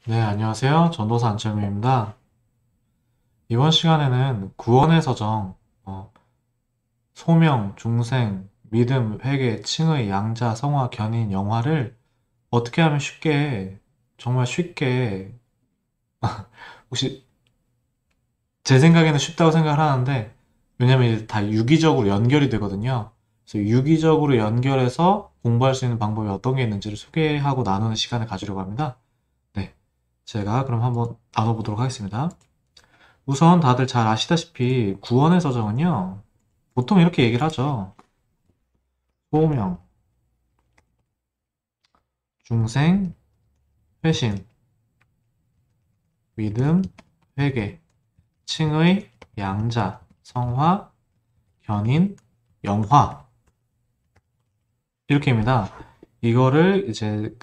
네, 안녕하세요. 전도사 안철민입니다. 이번 시간에는 구원의 서정, 소명, 중생, 믿음, 회개, 칭의, 양자, 성화, 견인, 영화를 어떻게 하면 쉽게, 정말 쉽게, 혹시 제 생각에는 쉽다고 생각을 하는데, 왜냐면 이제 다 유기적으로 연결이 되거든요. 그래서 유기적으로 연결해서 공부할 수 있는 방법이 어떤 게 있는지를 소개하고 나누는 시간을 가지려고 합니다. 네, 제가 그럼 한번 나눠보도록 하겠습니다. 우선 다들 잘 아시다시피 구원의 서정은요, 보통 이렇게 얘기를 하죠. 소명, 중생, 회심, 믿음, 회개, 칭의, 양자, 성화, 견인, 영화. 이렇게입니다. 이거를 이제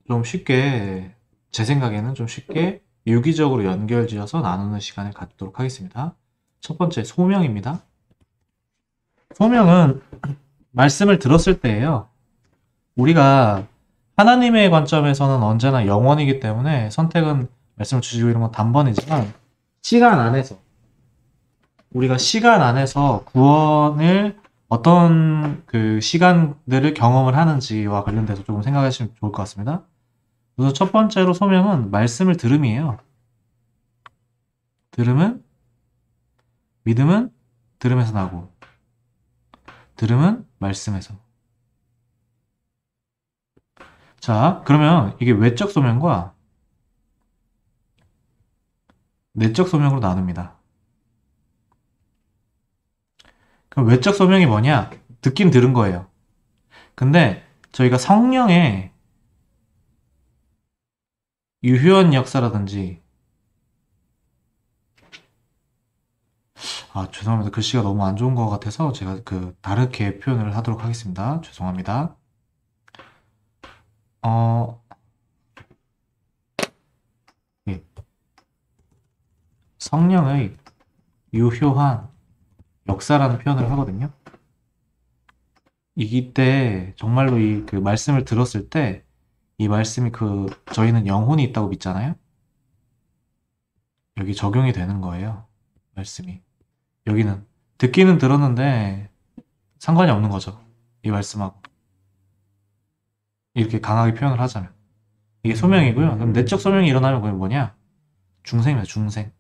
좀 쉽게, 제 생각에는 좀 쉽게 유기적으로 연결지어서 나누는 시간을 갖도록 하겠습니다. 첫 번째, 소명입니다. 소명은 말씀을 들었을 때예요. 우리가 하나님의 관점에서는 언제나 영원이기 때문에 선택은 말씀을 주시고 이런 건 단번이지만 시간 안에서 우리가 시간 안에서 구원을 어떤 그 시간들을 경험을 하는지와 관련돼서 조금 생각하시면 좋을 것 같습니다. 그래서 첫 번째로 소명은 말씀을 들음이에요. 들음은 믿음은 들음에서 나고 들음은 말씀에서. 자, 그러면 이게 외적 소명과 내적 소명으로 나눕니다. 그럼 외적 소명이 뭐냐? 듣긴 들은 거예요. 근데 저희가 성령의 유효한 역사라든지 죄송합니다. 글씨가 너무 안 좋은 것 같아서 제가 다르게 표현을 하도록 하겠습니다. 죄송합니다. 어, 예. 성령의 유효한 역사라는 표현을 하거든요. 이때 정말로 이 말씀을 들었을 때 이 말씀이 저희는 영혼이 있다고 믿잖아요. 여기 적용이 되는 거예요. 말씀이. 여기는 듣기는 들었는데 상관이 없는 거죠. 이 말씀하고. 이렇게 강하게 표현을 하자면. 이게 소명이고요. 그럼 내적 소명이 일어나면 그게 뭐냐? 중생입니다, 중생.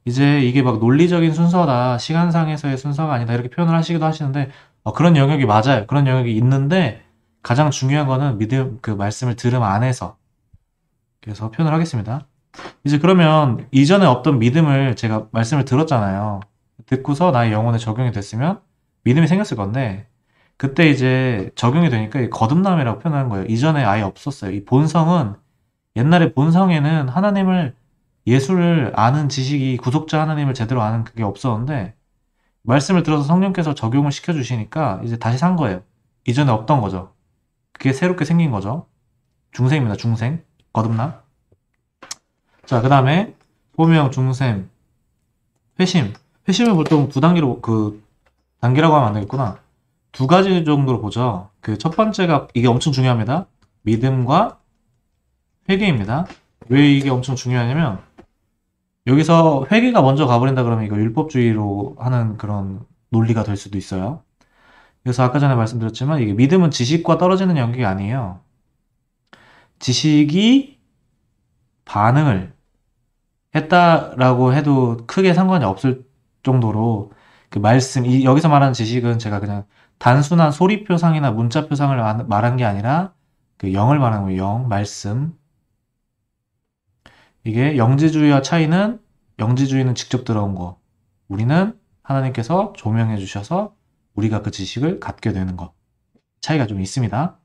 이제 이게 막 논리적인 순서다, 시간상에서의 순서가 아니다, 이렇게 표현을 하시기도 하시는데, 그런 영역이 맞아요. 그런 영역이 있는데, 가장 중요한 거는 말씀을 들음 안에서, 그래서 표현을 하겠습니다. 이제 그러면 이전에 없던 믿음을 제가 말씀을 들었잖아요. 듣고서 나의 영혼에 적용이 됐으면 믿음이 생겼을 건데, 그때 이제 적용이 되니까 거듭남이라고 표현하는 거예요. 이전에 아예 없었어요. 이 본성은 옛날에 본성에는 하나님을 예수를 아는 지식이 구속자 하나님을 제대로 아는 그게 없었는데 말씀을 들어서 성령께서 적용을 시켜주시니까 이제 다시 산 거예요. 이전에 없던 거죠. 그게 새롭게 생긴 거죠. 중생입니다. 중생. 거듭남. 자, 그 다음에 소명, 중생, 회심. 회심을 보통 두 단계로 단계라고 하면 안 되겠구나. 두 가지 정도로 보죠. 첫 번째가 이게 엄청 중요합니다. 믿음과 회개입니다. 왜 이게 엄청 중요하냐면 여기서 회계가 먼저 가버린다 그러면 이거 율법주의로 하는 그런 논리가 될 수도 있어요. 그래서 아까 전에 말씀드렸지만 이게 믿음은 지식과 떨어지는 영역이 아니에요. 지식이 반응을 했다라고 해도 크게 상관이 없을 정도로 여기서 말하는 지식은 제가 그냥 단순한 소리표상이나 문자표상을 말한 게 아니라 영을 말하는 거예요. 영, 말씀. 이게 영지주의와 차이는 영지주의는 직접 들어온 거. 우리는 하나님께서 조명해 주셔서 우리가 그 지식을 갖게 되는 것. 차이가 좀 있습니다.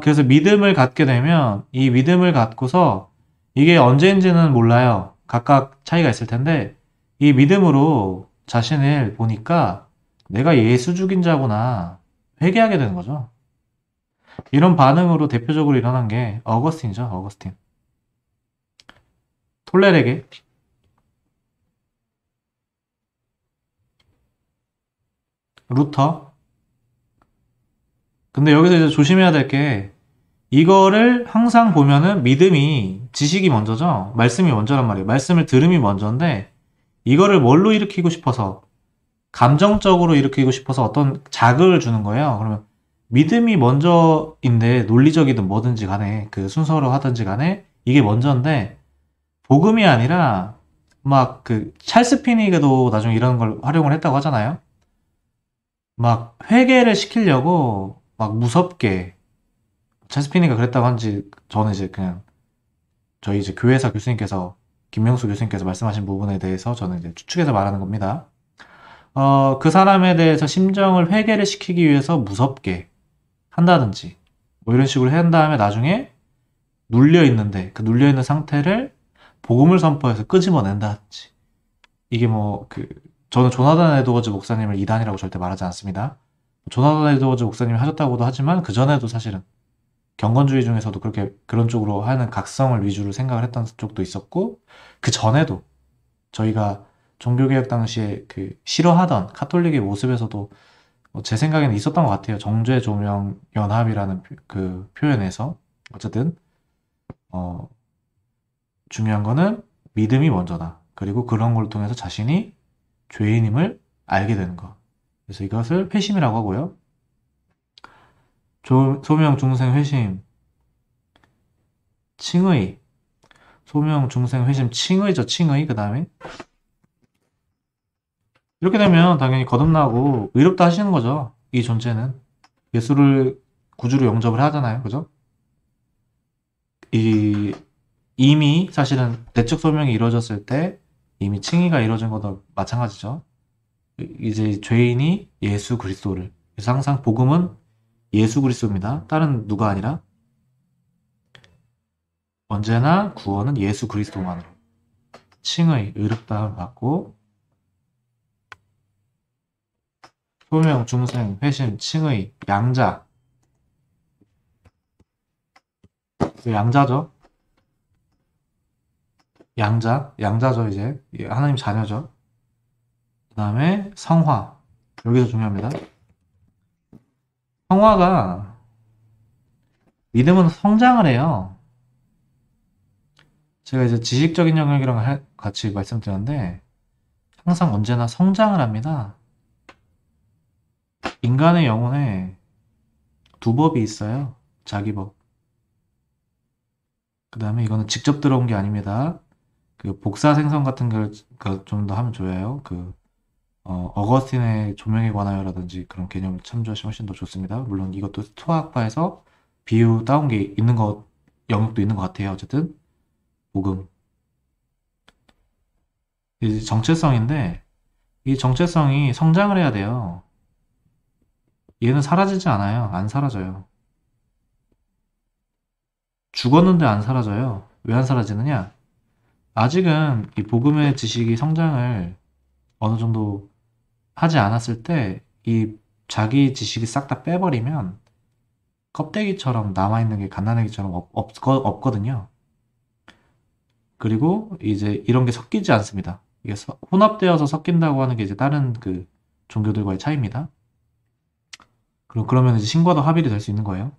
그래서 믿음을 갖게 되면 이 믿음을 갖고서 이게 언제인지는 몰라요. 각각 차이가 있을 텐데 이 믿음으로 자신을 보니까 내가 예수 죽인 자구나 회개하게 되는 거죠. 이런 반응으로 대표적으로 일어난 게 어거스틴이죠. 어거스틴. 톨레르게 루터. 근데 여기서 이제 조심해야 될 게, 이거를 항상 보면은 믿음이 지식이 먼저죠. 말씀이 먼저란 말이에요. 말씀을 들음이 먼저인데 이거를 뭘로 일으키고 싶어서 감정적으로 일으키고 싶어서 어떤 자극을 주는 거예요. 그러면 믿음이 먼저인데 논리적이든 뭐든지 간에 그 순서로 하든지 간에 이게 먼저인데 복음이 아니라 막 그 찰스 피니게도 나중에 이런 걸 활용을 했다고 하잖아요. 막 회개를 시키려고 막 무섭게 찰스 피니가 그랬다고 한지 저는 이제 그냥 저희 이제 교회사 교수님께서 김명수 교수님께서 말씀하신 부분에 대해서 저는 이제 추측해서 말하는 겁니다. 그 사람에 대해서 심정을 회개를 시키기 위해서 무섭게 한다든지 뭐 이런 식으로 한 다음에 나중에 눌려 있는데 그 눌려 있는 상태를 복음을 선포해서 끄집어낸다든지 이게 뭐 그 저는 조나단 에드워즈 목사님을 이단이라고 절대 말하지 않습니다. 조나단 에드워즈 목사님이 하셨다고도 하지만 그 전에도 사실은 경건주의 중에서도 그렇게 그런 쪽으로 하는 각성을 위주로 생각을 했던 쪽도 있었고 그 전에도 저희가 종교개혁 당시에 그 싫어하던 카톨릭의 모습에서도 제 생각에는 있었던 것 같아요. 정죄 조명 연합이라는 그 표현에서 어쨌든 어, 중요한 거는 믿음이 먼저다. 그리고 그런 걸 통해서 자신이 죄인임을 알게 되는 것. 그래서 이것을 회심이라고 하고요. 소명 중생 회심 칭의 소명 중생 회심 칭의죠. 칭의 그 다음에 이렇게 되면 당연히 거듭나고 의롭다 하시는 거죠. 이 존재는 예수를 구주로 영접을 하잖아요. 그죠? 이 이미 사실은 내적 소명이 이루어졌을 때 이미 칭의가 이루어진 것도 마찬가지죠. 이제 죄인이 예수 그리스도를 그래서 항상 복음은 예수 그리스도입니다. 다른 누가 아니라 언제나 구원은 예수 그리스도만으로 칭의 의롭다함을 받고 소명 중생 회심 칭의 양자 양자죠. 양자죠 이제 하나님 자녀죠. 그 다음에 성화 여기서 중요합니다. 성화가 믿음은 성장을 해요. 제가 이제 지식적인 영역이랑 같이 말씀드렸는데 항상 언제나 성장을 합니다. 인간의 영혼에 두 법이 있어요. 자기 법. 그 다음에 이거는 직접 들어온 게 아닙니다. 그 복사 생성 같은 걸 좀 더 하면 좋아요. 어거스틴의 조명에 관하여라든지 그런 개념을 참조하시면 훨씬 더 좋습니다. 물론 이것도 스토아학파에서 비유 따온 게 있는 영역도 있는 것 같아요. 어쨌든 복음. 이제 정체성인데 이 정체성이 성장을 해야 돼요. 얘는 사라지지 않아요. 안 사라져요. 죽었는데 안 사라져요. 왜 안 사라지느냐? 아직은 이 복음의 지식이 성장을 어느 정도 하지 않았을 때 이 자기 지식이 싹 다 빼버리면 껍데기처럼 남아있는 게 갓난아기처럼 없거든요. 그리고 이제 이런 게 섞이지 않습니다. 이게 혼합되어서 섞인다고 하는 게 이제 다른 그 종교들과의 차이입니다. 그리고 그러면 이제 신과도 합일이 될 수 있는 거예요.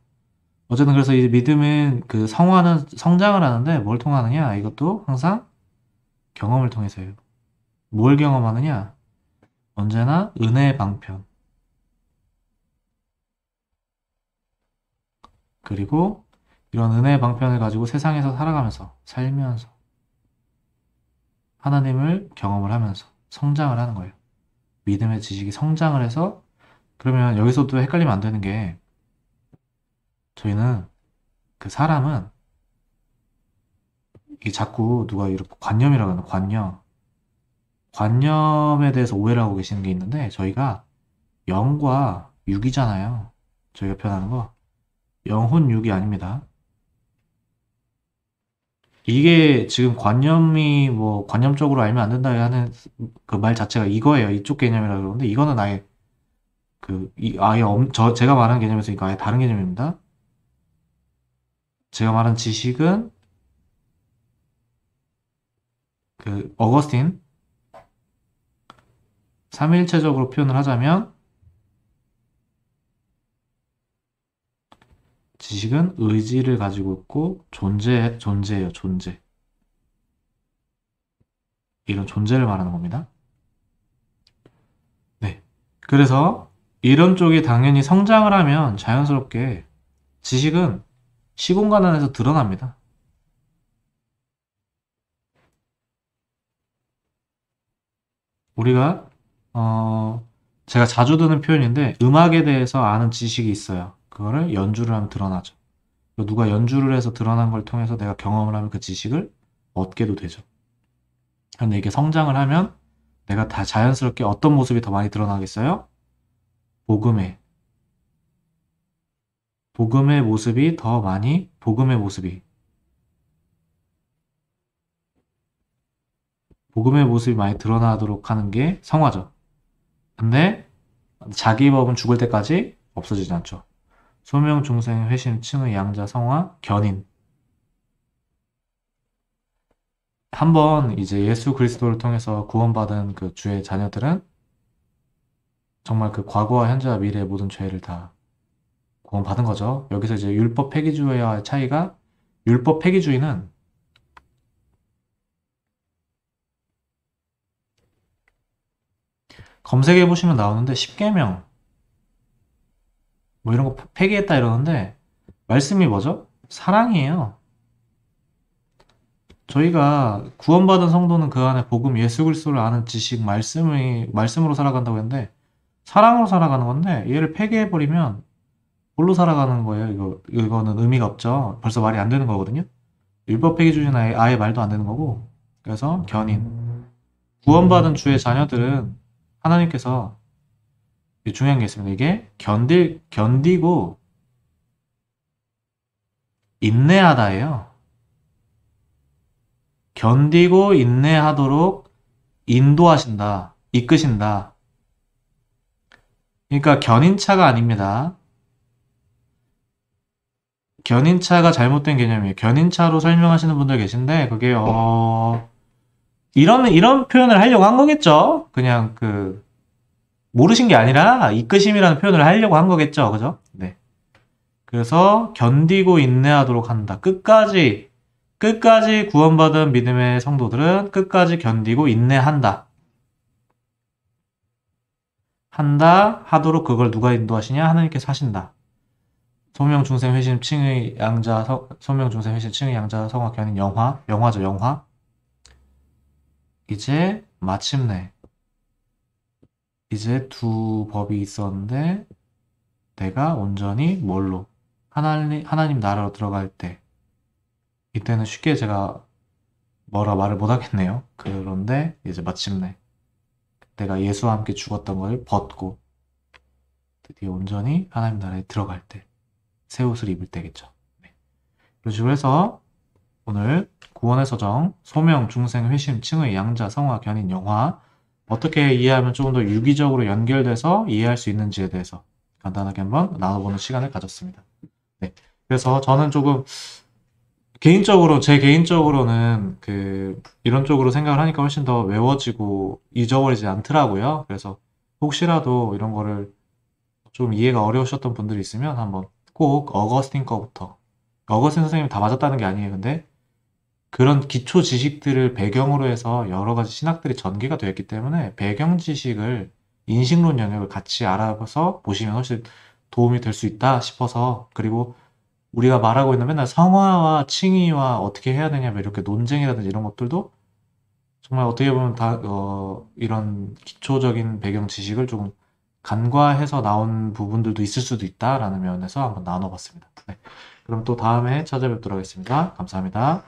어쨌든 그래서 이 믿음은 그 성화는 성장을 하는데 뭘 통하느냐? 이것도 항상 경험을 통해서예요. 뭘 경험하느냐? 언제나 은혜의 방편. 그리고 이런 은혜의 방편을 가지고 세상에서 살아가면서, 살면서, 하나님을 경험을 하면서 성장을 하는 거예요. 믿음의 지식이 성장을 해서, 그러면 여기서도 헷갈리면 안 되는 게, 저희는 그 사람은, 이게 자꾸 누가 이렇게 관념이라고 하는 관념, 관념에 대해서 오해를 하고 계시는 게 있는데, 저희가 영과 육이잖아요. 저희가 표현하는 거. 영혼 육이 아닙니다. 이게 지금 관념이 뭐 관념적으로 알면 안 된다 하는 그 말 자체가 이거예요. 이쪽 개념이라 그러는데 이거는 아예 제가 말하는 개념에서 이거 아예 다른 개념입니다. 제가 말한 지식은 그 어거스틴 삼위일체적으로 표현을 하자면 지식은 의지를 가지고 있고 존재예요, 존재. 이런 존재를 말하는 겁니다. 네. 그래서 이런 쪽이 당연히 성장을 하면 자연스럽게 지식은 시공간 안에서 드러납니다. 우리가 제가 자주 드는 표현인데 음악에 대해서 아는 지식이 있어요. 그거를 연주를 하면 드러나죠. 누가 연주를 해서 드러난 걸 통해서 내가 경험을 하면 그 지식을 얻게도 되죠. 근데 이게 성장을 하면 내가 다 자연스럽게 어떤 모습이 더 많이 드러나겠어요? 복음의 모습이 더 많이 복음의 모습이 많이 드러나도록 하는 게 성화죠. 근데 자기 법은 죽을 때까지 없어지지 않죠. 소명, 중생, 회심, 칭의, 양자, 성화, 견인. 한번 이제 예수 그리스도를 통해서 구원받은 그 주의 자녀들은 정말 그 과거와 현재와 미래의 모든 죄를 다 구원받은 거죠. 여기서 이제 율법 폐기주의와의 차이가 율법 폐기주의는 검색해 보시면 나오는데 십계명 뭐 이런 거 폐기했다 이러는데 말씀이 뭐죠? 사랑이에요. 저희가 구원받은 성도는 그 안에 복음 예수 그리스도를 아는 지식 말씀으로 살아간다고 했는데 사랑으로 살아가는 건데 얘를 폐기해 버리면 뭘로 살아가는 거예요? 이거는 의미가 없죠. 벌써 말이 안 되는 거거든요. 율법 폐기주의는 아예 말도 안 되는 거고. 그래서 견인. 구원받은 주의 자녀들은 하나님께서 중요한 게 있습니다. 이게 견디고 인내하다예요. 견디고 인내하도록 인도하신다. 이끄신다. 그러니까 견인차가 아닙니다. 견인차가 잘못된 개념이에요. 견인차로 설명하시는 분들 계신데 그게 이런 표현을 하려고 한 거겠죠. 그냥 모르신 게 아니라 이끄심이라는 표현을 하려고 한 거겠죠. 그죠? 네. 그래서 견디고 인내하도록 한다. 끝까지 구원받은 믿음의 성도들은 끝까지 견디고 인내한다. 하도록 그걸 누가 인도하시냐? 하나님께서 하신다. 소명, 중생, 회심, 칭의, 양자, 소명, 중생, 회심, 칭의, 양자, 성화, 견인, 영화죠, 영화. 이제 마침내 이제 두 법이 있었는데 내가 온전히 뭘로? 하나님 나라로 들어갈 때 이때는 쉽게 제가 뭐라 말을 못 하겠네요. 그런데 이제 마침내 내가 예수와 함께 죽었던 걸 벗고 드디어 온전히 하나님 나라에 들어갈 때 새 옷을 입을 때겠죠. 네. 이런 식으로 해서 오늘 구원의 서정, 소명, 중생, 회심, 칭의, 양자, 성화, 견인, 영화 어떻게 이해하면 조금 더 유기적으로 연결돼서 이해할 수 있는지에 대해서 간단하게 한번 나눠보는 시간을 가졌습니다. 네. 그래서 저는 조금 제 개인적으로는 이런 쪽으로 생각을 하니까 훨씬 더 외워지고 잊어버리지 않더라고요. 그래서 혹시라도 이런 거를 좀 이해가 어려우셨던 분들이 있으면 한번 꼭 어거스틴 거부터 어거스틴 선생님이 다 맞았다는 게 아니에요. 근데 그런 기초 지식들을 배경으로 해서 여러 가지 신학들이 전개가 되었기 때문에 배경 지식을 인식론 영역을 같이 알아서 보시면 훨씬 도움이 될 수 있다 싶어서 그리고 우리가 말하고 있는 맨날 성화와 칭의와 어떻게 해야 되냐 뭐 이렇게 논쟁이라든지 이런 것들도 정말 어떻게 보면 이런 기초적인 배경 지식을 조금 간과해서 나온 부분들도 있을 수도 있다라는 면에서 한번 나눠봤습니다. 네. 그럼 또 다음에 찾아뵙도록 하겠습니다. 감사합니다.